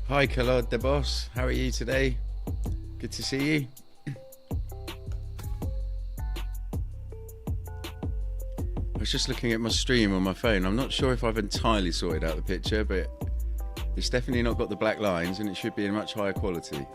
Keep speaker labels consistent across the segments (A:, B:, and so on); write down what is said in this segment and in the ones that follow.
A: Hi, Claude the boss. How are you today? Good to see you. I was just looking at my stream on my phone. I'm not sure if I've entirely sorted out the picture, but it's definitely not got the black lines and it should be in much higher quality.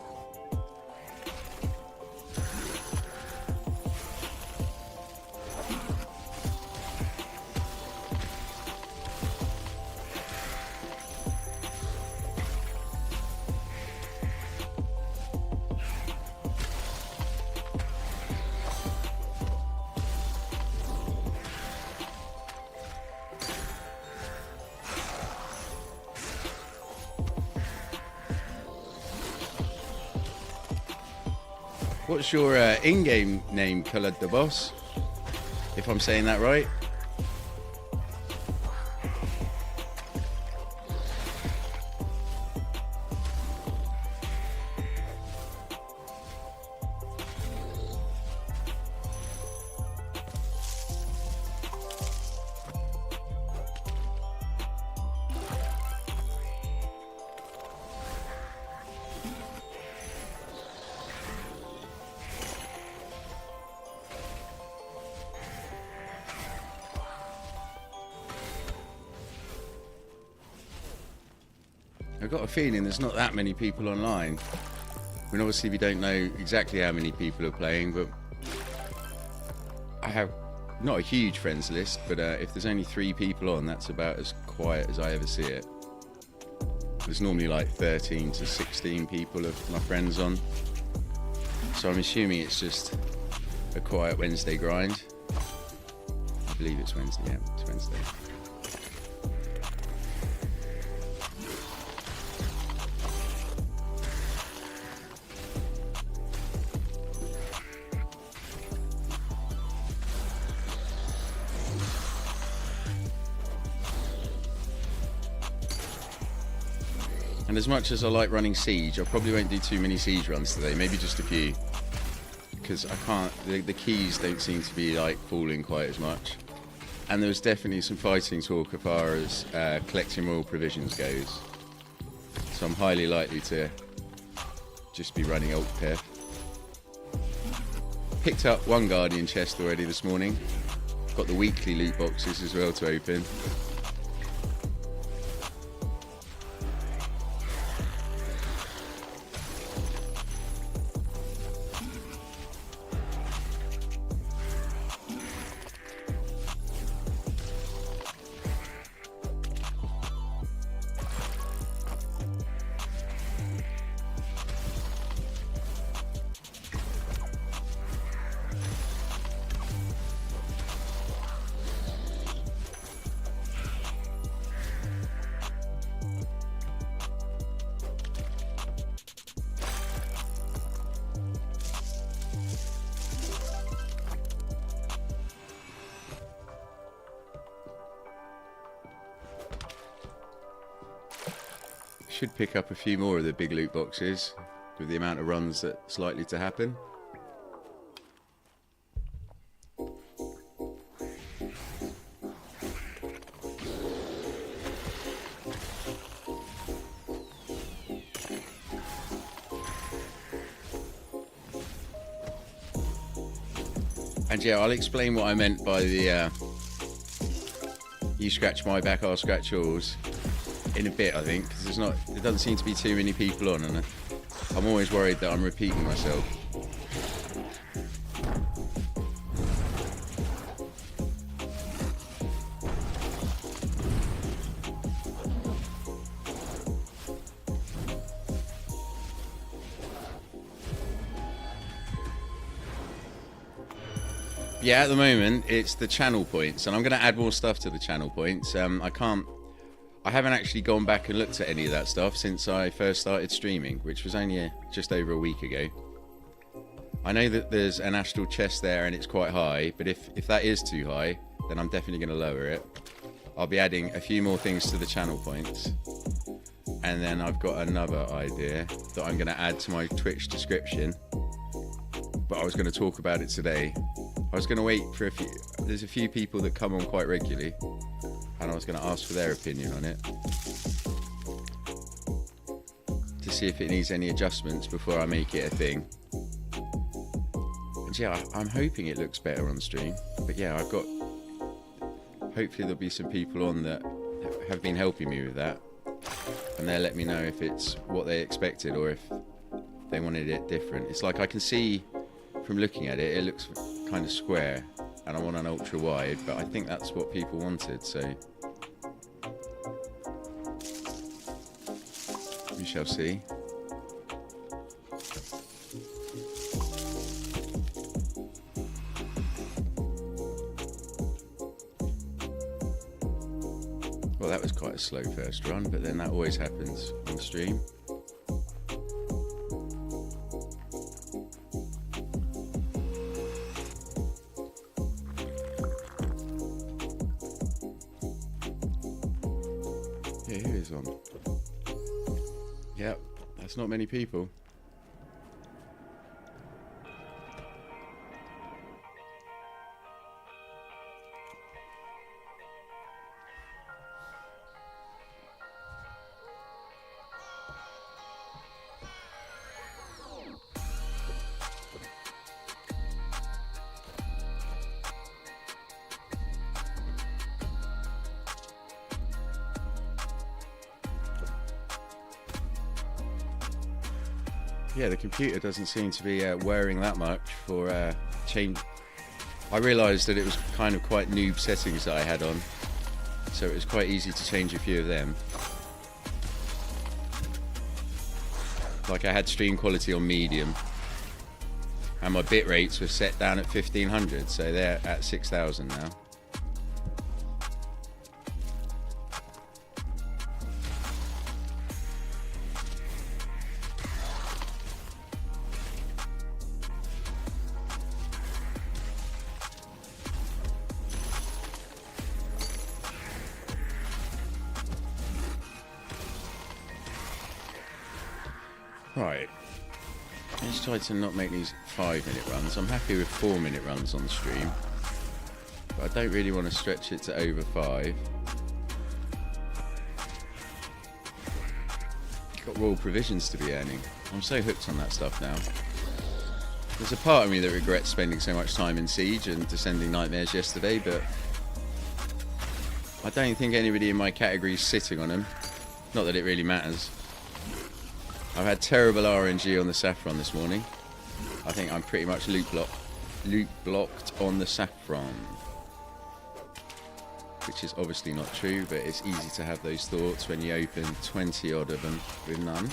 A: What's your in-game name, Coloured the Boss? If I'm saying that right. I've got a feeling there's not that many people online. I mean, obviously we don't know exactly how many people are playing, but I have not a huge friends list, but if there's only 3 people on, that's about as quiet as I ever see it. There's normally like 13 to 16 people of my friends on. So I'm assuming it's just a quiet Wednesday grind. I believe it's Wednesday, yeah, it's Wednesday. And as much as I like running Siege, I probably won't do too many Siege runs today, maybe just a few. Because I can't, the keys don't seem to be like falling quite as much. And there was definitely some fighting talk as far as collecting royal provisions goes. So I'm highly likely to just be running Alt Piff. Picked up 1 Guardian chest already this morning. Got the weekly loot boxes as well to open. should pick up a few more of the big loot boxes with the amount of runs that's likely to happen. And yeah, I'll explain what I meant by the you scratch my back, I'll scratch yours in a bit, I think, because there doesn't seem to be too many people on, and I'm always worried that I'm repeating myself. Yeah, at the moment it's the channel points, and I'm going to add more stuff to the channel points. I haven't actually gone back and looked at any of that stuff since I first started streaming, which was only just over a week ago. I know that there's an astral chest there and it's quite high, but if that is too high, then I'm definitely going to lower it. I'll be adding a few more things to the channel points, and then I've got another idea that I'm going to add to my Twitch description, but I was going to talk about it today. I was going to wait for there's a few people that come on quite regularly, and I was going to ask for their opinion on it to see if it needs any adjustments before I make it a thing. And yeah, I'm hoping it looks better on stream, but yeah, hopefully there'll be some people on that have been helping me with that, and they'll let me know if it's what they expected or if they wanted it different. It's like I can see from looking at it, it looks kind of square, and I want an ultra wide, but I think that's what people wanted, so we shall see. Well, that was quite a slow first run, but then that always happens on stream. Yep, that's not many people. Yeah, the computer doesn't seem to be wearing that much for change. I realised that it was kind of quite noob settings that I had on, so it was quite easy to change a few of them. Like I had stream quality on medium, and my bit rates were set down at 1500, so they're at 6000 now. Right, let's try to not make these 5-minute runs. I'm happy with 4-minute runs on the stream, but I don't really want to stretch it to over 5. Got raw provisions to be earning. I'm so hooked on that stuff now. There's a part of me that regrets spending so much time in Siege and Descending Nightmares yesterday, but I don't think anybody in my category is sitting on them. Not that it really matters. I've had terrible RNG on the Saffron this morning. I think I'm pretty much loot blocked on the Saffron, which is obviously not true, but it's easy to have those thoughts when you open 20 odd of them with none.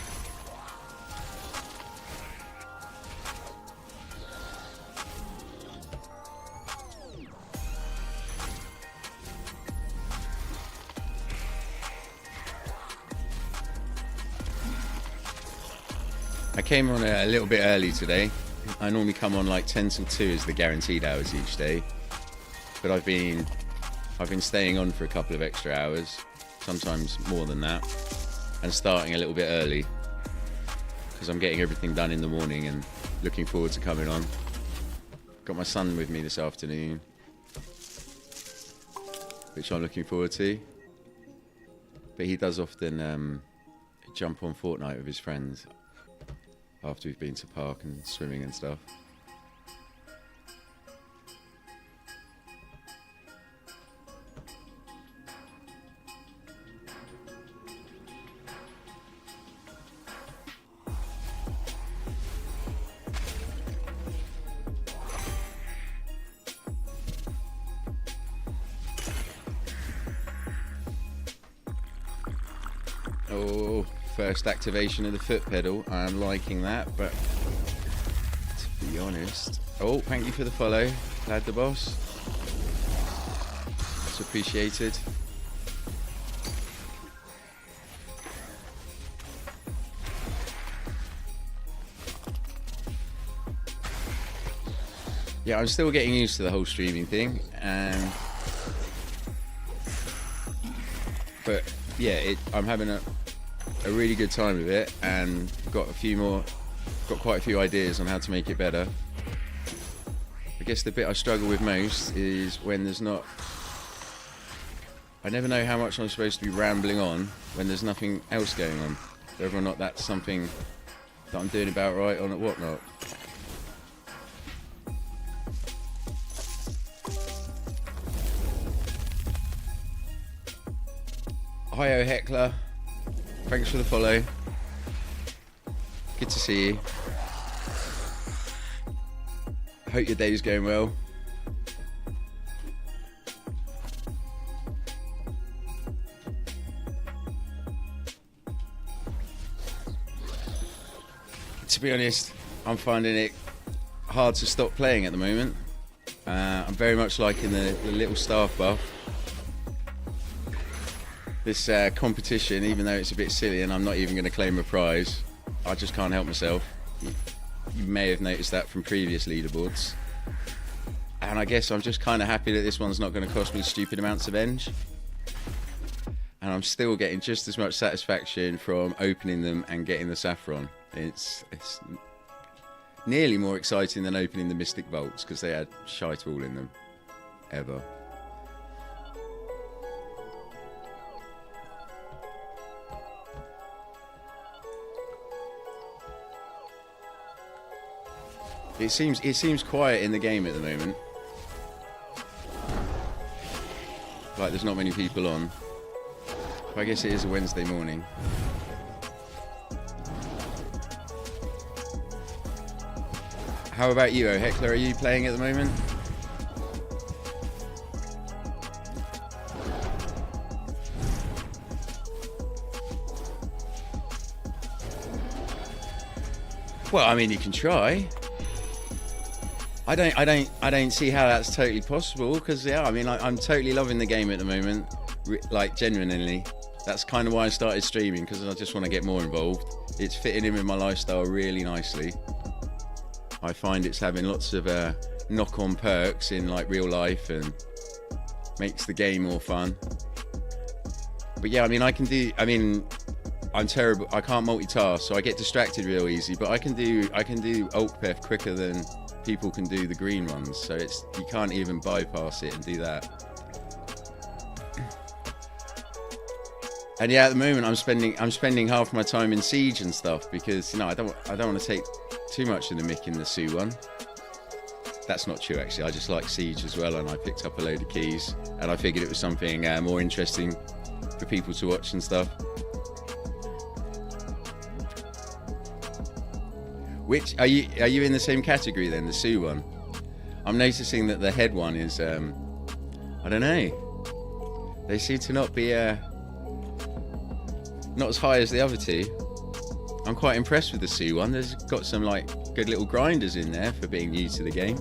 A: I came on a little bit early today. I normally come on like 10 till 2 is the guaranteed hours each day, but I've been staying on for a couple of extra hours, sometimes more than that. and starting a little bit early because I'm getting everything done in the morning and looking forward to coming on. Got my son with me this afternoon, which I'm looking forward to. But he does often jump on Fortnite with his friends after we've been to park and swimming and stuff. Oh, first activation of the foot pedal. I'm liking that, but to be honest... Oh, thank you for the follow, Glad the Boss. That's appreciated. Yeah, I'm still getting used to the whole streaming thing, but yeah, I'm having a really good time with it, and got quite a few ideas on how to make it better. I guess the bit I struggle with most is when there's not... I never know how much I'm supposed to be rambling on when there's nothing else going on. Whether or not that's something that I'm doing about right or whatnot. Hi-oh Heckler, thanks for the follow. Good to see you. Hope your day's going well. To be honest, I'm finding it hard to stop playing at the moment. I'm very much liking the little staff buff. This competition, even though it's a bit silly and I'm not even going to claim a prize, I just can't help myself. You may have noticed that from previous leaderboards. And I guess I'm just kind of happy that this one's not going to cost me stupid amounts of eng. And I'm still getting just as much satisfaction from opening them and getting the saffron. It's nearly more exciting than opening the Mystic Vaults because they had shite all in them. Ever. It seems quiet in the game at the moment. Like there's not many people on. But I guess it is a Wednesday morning. How about you, oh Heckler? Are you playing at the moment? Well, I mean, you can try. I don't see how that's totally possible because yeah, I mean, I'm totally loving the game at the moment, like genuinely. That's kind of why I started streaming, because I just want to get more involved. It's fitting in with my lifestyle really nicely. I find it's having lots of knock-on perks in like real life and makes the game more fun. But yeah, I mean, I'm terrible. I can't multitask, so I get distracted real easy. But I can do alt Pef quicker than people can do the green ones, so you can't even bypass it and do that. And yeah, at the moment I'm spending half my time in Siege and stuff because I don't want to take too much of the mick in the Sue one. That's not true actually. I just like Siege as well, and I picked up a load of keys, and I figured it was something more interesting for people to watch and stuff. Which are you in the same category then, the Sue one? I'm noticing that the head one is I don't know. They seem to not be not as high as the other two. I'm quite impressed with the Sue one. There's got some like good little grinders in there for being new to the game.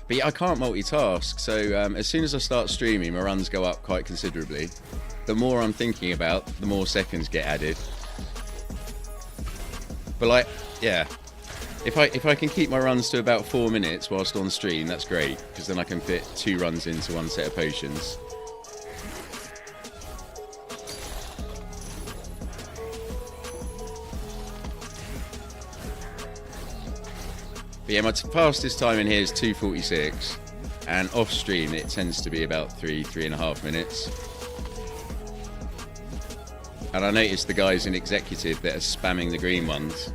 A: But yeah, I can't multitask, so as soon as I start streaming, my runs go up quite considerably. The more I'm thinking about, the more seconds get added. But like, yeah, if I can keep my runs to about 4 minutes whilst on stream, that's great, because then I can fit 2 runs into 1 set of potions. But yeah, my fastest time in here is 2:46, and off stream it tends to be about 3.5 minutes. And I noticed the guys in executive that are spamming the green ones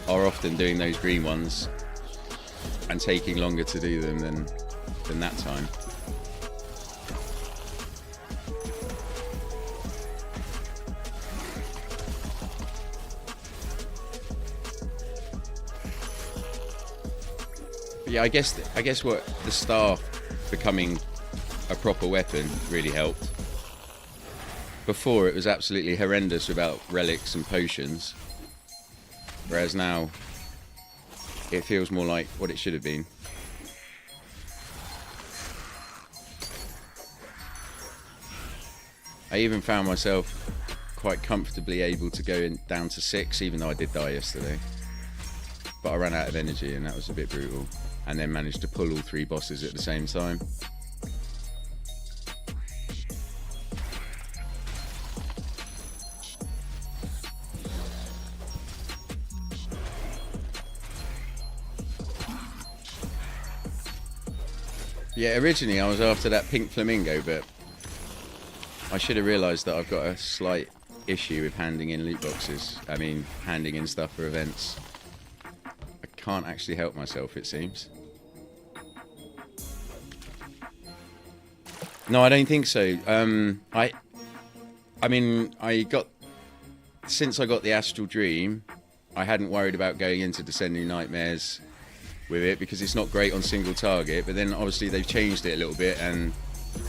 A: are often doing those green ones and taking longer to do them than that time. But yeah, I guess what the staff becoming a proper weapon really helped. Before it was absolutely horrendous without relics and potions, whereas now it feels more like what it should have been. I even found myself quite comfortably able to go down to 6, even though I did die yesterday. But I ran out of energy and that was a bit brutal. And then managed to pull all 3 bosses at the same time. Yeah, originally I was after that pink flamingo, but I should have realised that I've got a slight issue with handing in loot boxes. I mean, handing in stuff for events. I can't actually help myself, it seems. No, I don't think so. I mean, since I got the Astral Dream, I hadn't worried about going into Descending Nightmares with it because it's not great on single target, but then obviously they've changed it a little bit and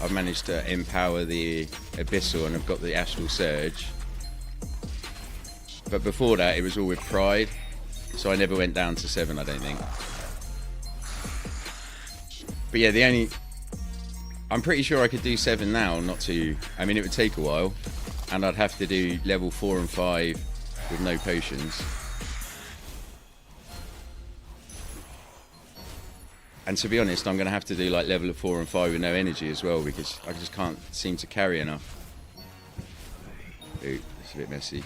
A: I've managed to empower the Abyssal and I've got the Astral Surge. But before that it was all with Pride, so I never went down to 7, I don't think. But yeah, I'm pretty sure I could do 7 now, I mean it would take a while and I'd have to do level 4 and 5 with no potions. And to be honest, I'm going to have to do like level 4 and 5 with no energy as well because I just can't seem to carry enough. Ooh, it's a bit messy.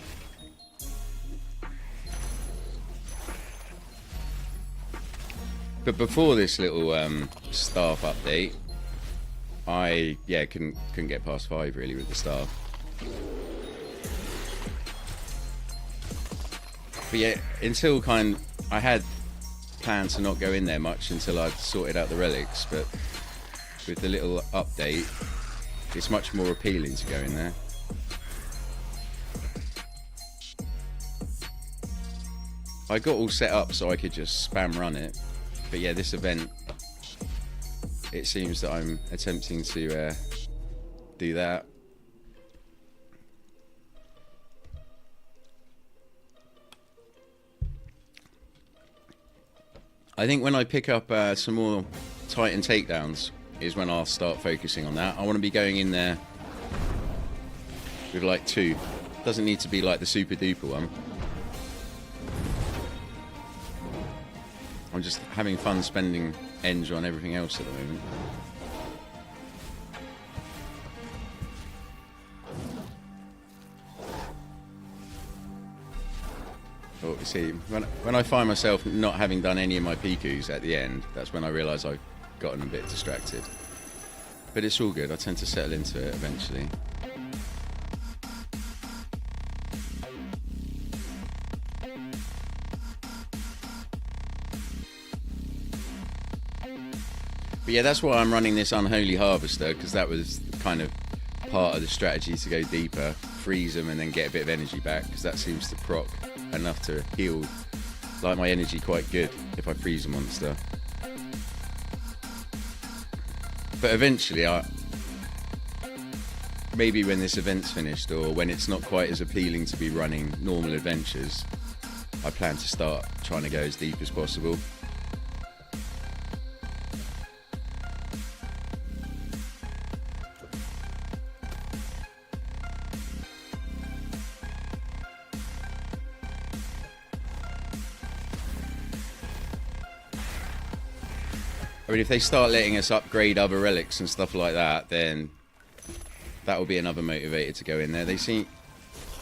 A: But before this little staff update, I couldn't get past 5 really with the staff. But yeah, until I had planned to not go in there much until I'd sorted out the relics, but with the little update it's much more appealing to go in there. I got all set up so I could just spam run it, but yeah, this event it seems that I'm attempting to do that. I think when I pick up some more Titan takedowns is when I'll start focusing on that. I want to be going in there with like 2. Doesn't need to be like the super duper one. I'm just having fun spending Eng on everything else at the moment. Oh, see, when I find myself not having done any of my Pikus at the end, that's when I realise I've gotten a bit distracted. But it's all good, I tend to settle into it eventually. But yeah, that's why I'm running this Unholy Harvester, because that was kind of part of the strategy to go deeper, freeze them and then get a bit of energy back, because that seems to proc enough to heal like my energy quite good if I freeze a monster. But eventually maybe when this event's finished or when it's not quite as appealing to be running normal adventures, I plan to start trying to go as deep as possible. I mean, if they start letting us upgrade other relics and stuff like that, then that will be another motivator to go in there. They seem,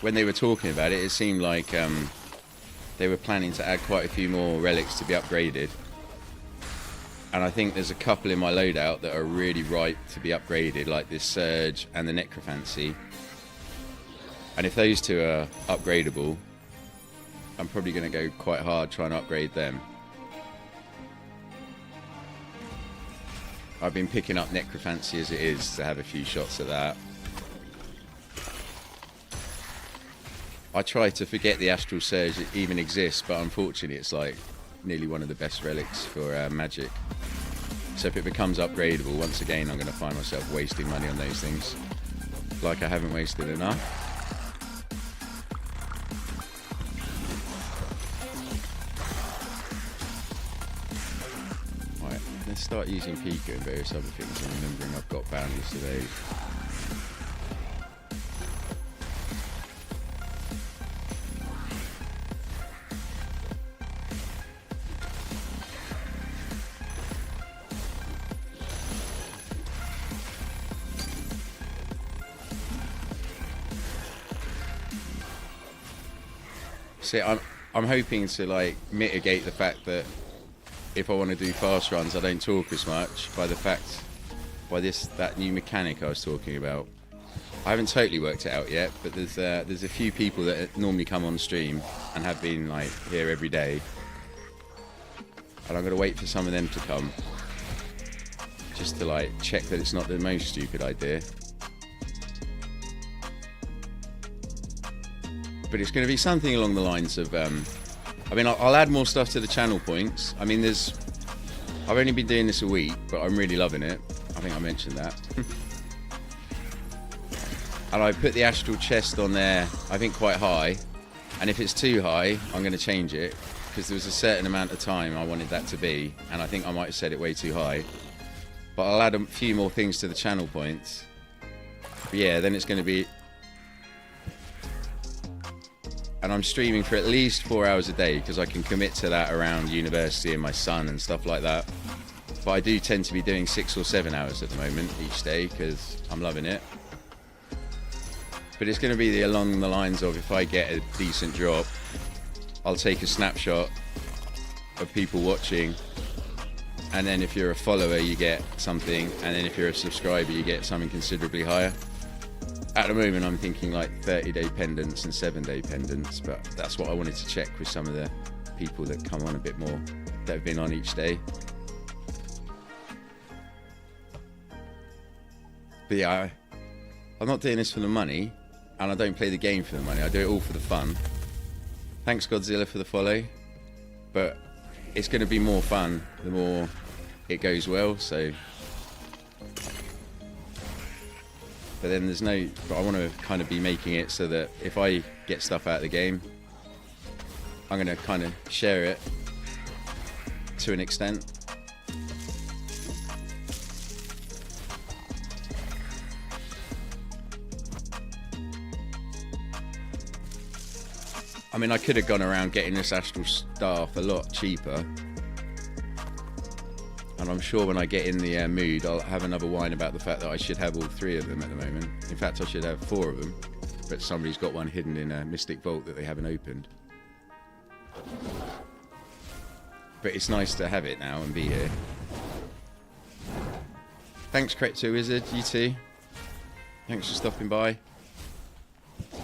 A: when they were talking about it, it seemed like they were planning to add quite a few more relics to be upgraded. And I think there's a couple in my loadout that are really ripe to be upgraded, like this Surge and the Necrophancy. And if those two are upgradable, I'm probably going to go quite hard trying to upgrade them. I've been picking up Necrophancy as it is to have a few shots at that. I try to forget the Astral Surge even exists, but unfortunately it's like nearly one of the best relics for magic. So if it becomes upgradable, once again I'm going to find myself wasting money on those things. Like I haven't wasted enough. Right, let's start using Pika and various other things. I'm remembering I've got bounties to those. See, I'm hoping to like mitigate the fact that if I want to do fast runs, I don't talk as much by that new mechanic I was talking about. I haven't totally worked it out yet, but there's a few people that normally come on stream and have been like here every day, and I'm going to wait for some of them to come just to like check that it's not the most stupid idea. But it's going to be something along the lines of, I mean, I'll add more stuff to the channel points. I mean, I've only been doing this a week, but I'm really loving it. I think I mentioned that. And I put the Astral Chest on there, I think quite high. And if it's too high, I'm going to change it, because there was a certain amount of time I wanted that to be, and I think I might have set it way too high. But I'll add a few more things to the channel points. But yeah, then it's going to be... And I'm streaming for at least 4 hours a day, because I can commit to that around university and my son and stuff like that. But I do tend to be doing 6 or 7 hours at the moment each day, because I'm loving it. But it's going to be along the lines of, if I get a decent drop, I'll take a snapshot of people watching, and then if you're a follower you get something, and then if you're a subscriber you get something considerably higher. At the moment I'm thinking like 30-day pendants and 7-day pendants, but that's what I wanted to check with some of the people that come on a bit more, that have been on each day. But yeah, I'm not doing this for the money, and I don't play the game for the money. I do it all for the fun. Thanks Godzilla for the follow, but it's going to be more fun the more it goes well, so... But then but I want to kind of be making it so that if I get stuff out of the game, I'm going to kind of share it to an extent. I mean, I could have gone around getting this Astral Staff a lot cheaper. And I'm sure when I get in the mood, I'll have another whine about the fact that I should have all 3 of them at the moment. In fact, I should have 4 of them, but somebody's got one hidden in a Mystic Vault that they haven't opened. But it's nice to have it now and be here. Thanks, Crypto Wizard, you too. Thanks for stopping by.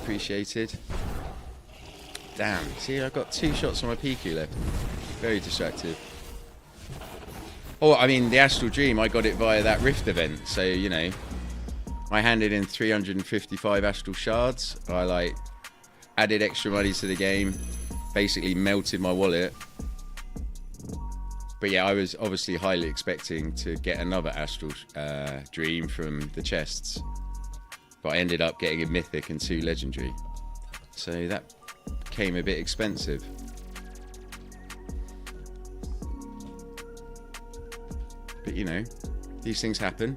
A: Appreciated. Damn, see, I've got 2 shots on my PQ left. Very distracted. Oh, I mean, the Astral Dream, I got it via that Rift event. So, you know, I handed in 355 Astral Shards. I, like, added extra money to the game. Basically melted my wallet. But yeah, I was obviously highly expecting to get another Astral Dream from the chests. But I ended up getting a Mythic and 2 Legendary. So that became a bit expensive. But you know, these things happen.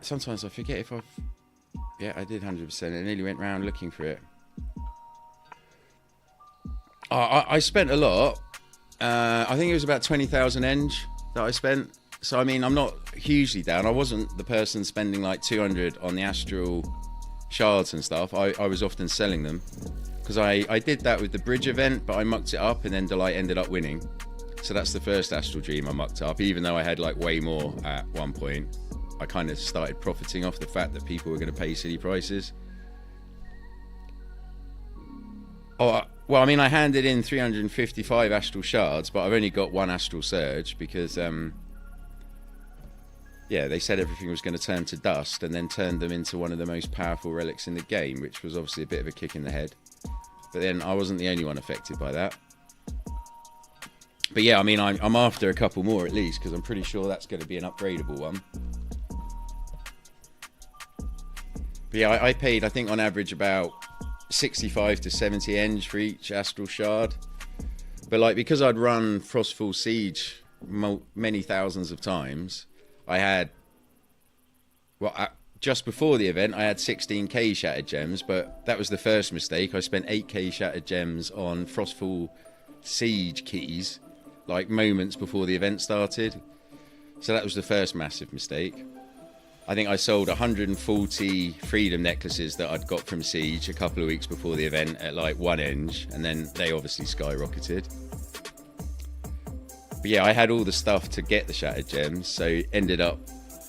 A: Sometimes I forget if I've... Yeah, I did 100%. I nearly went round looking for it. I spent a lot. I think it was about 20,000 Eng that I spent. So I mean, I'm not hugely down. I wasn't the person spending like 200 on the astral shards and stuff. I was often selling them, because I did that with the bridge event, but I mucked it up and then Delight ended up winning. So that's the first astral dream I mucked up, even though I had like way more at one point. I kind of started profiting off the fact that people were going to pay silly prices. Oh, well, I mean, I handed in 355 astral shards, but I've only got one astral surge because, yeah, they said everything was going to turn to dust, and then turned them into one of the most powerful relics in the game, which was obviously a bit of a kick in the head. But then I wasn't the only one affected by that. But yeah, I mean, I'm after a couple more at least, because I'm pretty sure that's going to be an upgradable one. But yeah, I paid, I think on average about 65 to 70 eng for each astral shard. But like, because I'd run Frostfall Siege many thousands of times, I had, well, just before the event I had 16k shattered gems, but that was the first mistake. I spent 8k shattered gems on Frostfall Siege keys like moments before the event started, so that was the first massive mistake. I think I sold 140 freedom necklaces that I'd got from Siege a couple of weeks before the event at like 1 eng, and then they obviously skyrocketed. But yeah, I had all the stuff to get the shattered gems, so ended up,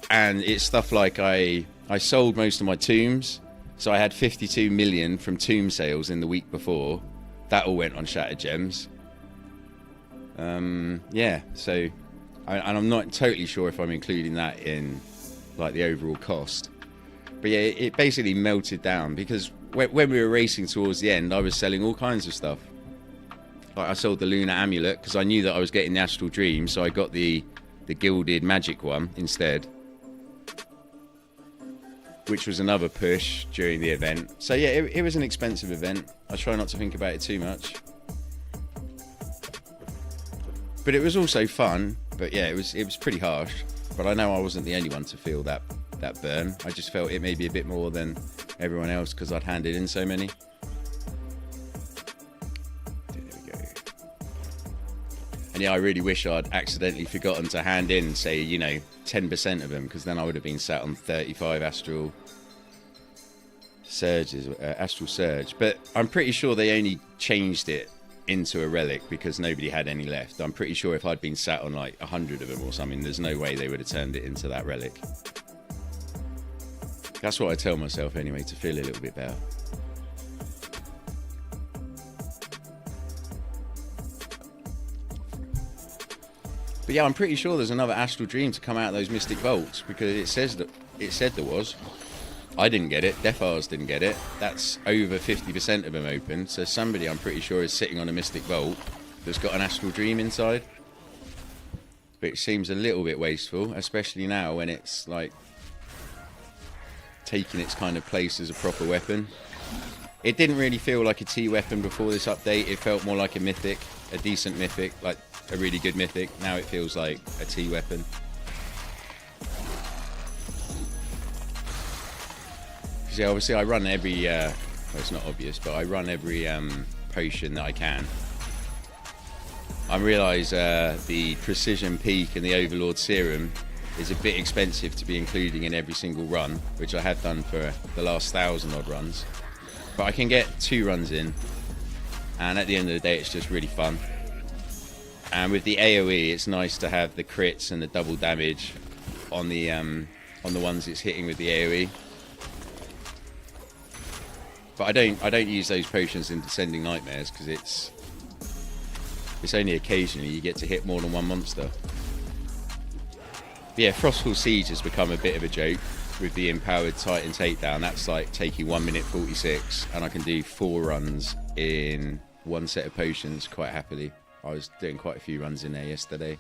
A: and it's stuff like I sold most of my tombs, so I had 52 million from tomb sales in the week before. That all went on shattered gems. Yeah, so and I'm not totally sure if I'm including that in like the overall cost, but yeah, it basically melted down, because when we were racing towards the end, I was selling all kinds of stuff. Like I sold the lunar amulet because I knew that I was getting the astral dream, so I got the gilded magic one instead, which was another push during the event. So yeah, it was an expensive event. I try not to think about it too much, but it was also fun. But yeah, it was pretty harsh. But I know I wasn't the only one to feel that burn. I just felt it maybe a bit more than everyone else because I'd handed in so many. There we go. And yeah, I really wish I'd accidentally forgotten to hand in, say, 10% of them, because then I would have been sat on 35 astral surges, astral surge. But I'm pretty sure they only changed it into a relic because nobody had any left. I'm pretty sure if I'd been sat on like 100 of them or something, there's no way they would have turned it into that relic. That's what I tell myself anyway, to feel a little bit better. But yeah, I'm pretty sure there's another astral dream to come out of those mystic vaults, because it said there was. I didn't get it. Defars didn't get it. That's over 50% of them open. So somebody, I'm pretty sure, is sitting on a mystic vault that's got an astral dream inside. But it seems a little bit wasteful, especially now when it's like taking its kind of place as a proper weapon. It didn't really feel like a T weapon before this update. It felt more like a mythic, a decent mythic, like a really good mythic. Now it feels like a T weapon. Yeah, obviously I run every, well, it's not obvious, but I run every potion that I can. I realise the Precision Peak and the Overlord Serum is a bit expensive to be including in every single run, which I have done for the last 1,000 odd runs. But I can get 2 runs in, and at the end of the day it's just really fun. And with the AoE, it's nice to have the crits and the double damage on the ones it's hitting with the AoE. But I don't use those potions in Descending Nightmares because it's only occasionally you get to hit more than one monster. But yeah, Frostfall Siege has become a bit of a joke with the empowered Titan takedown. That's like taking 1 minute 46, and I can do 4 runs in one set of potions quite happily. I was doing quite a few runs in there yesterday.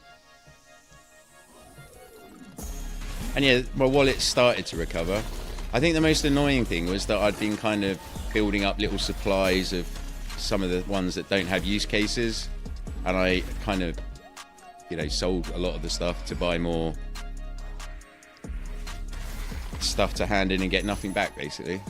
A: And yeah, my wallet started to recover. I think the most annoying thing was that I'd been kind of building up little supplies of some of the ones that don't have use cases, and I kind of, sold a lot of the stuff to buy more stuff to hand in and get nothing back, basically.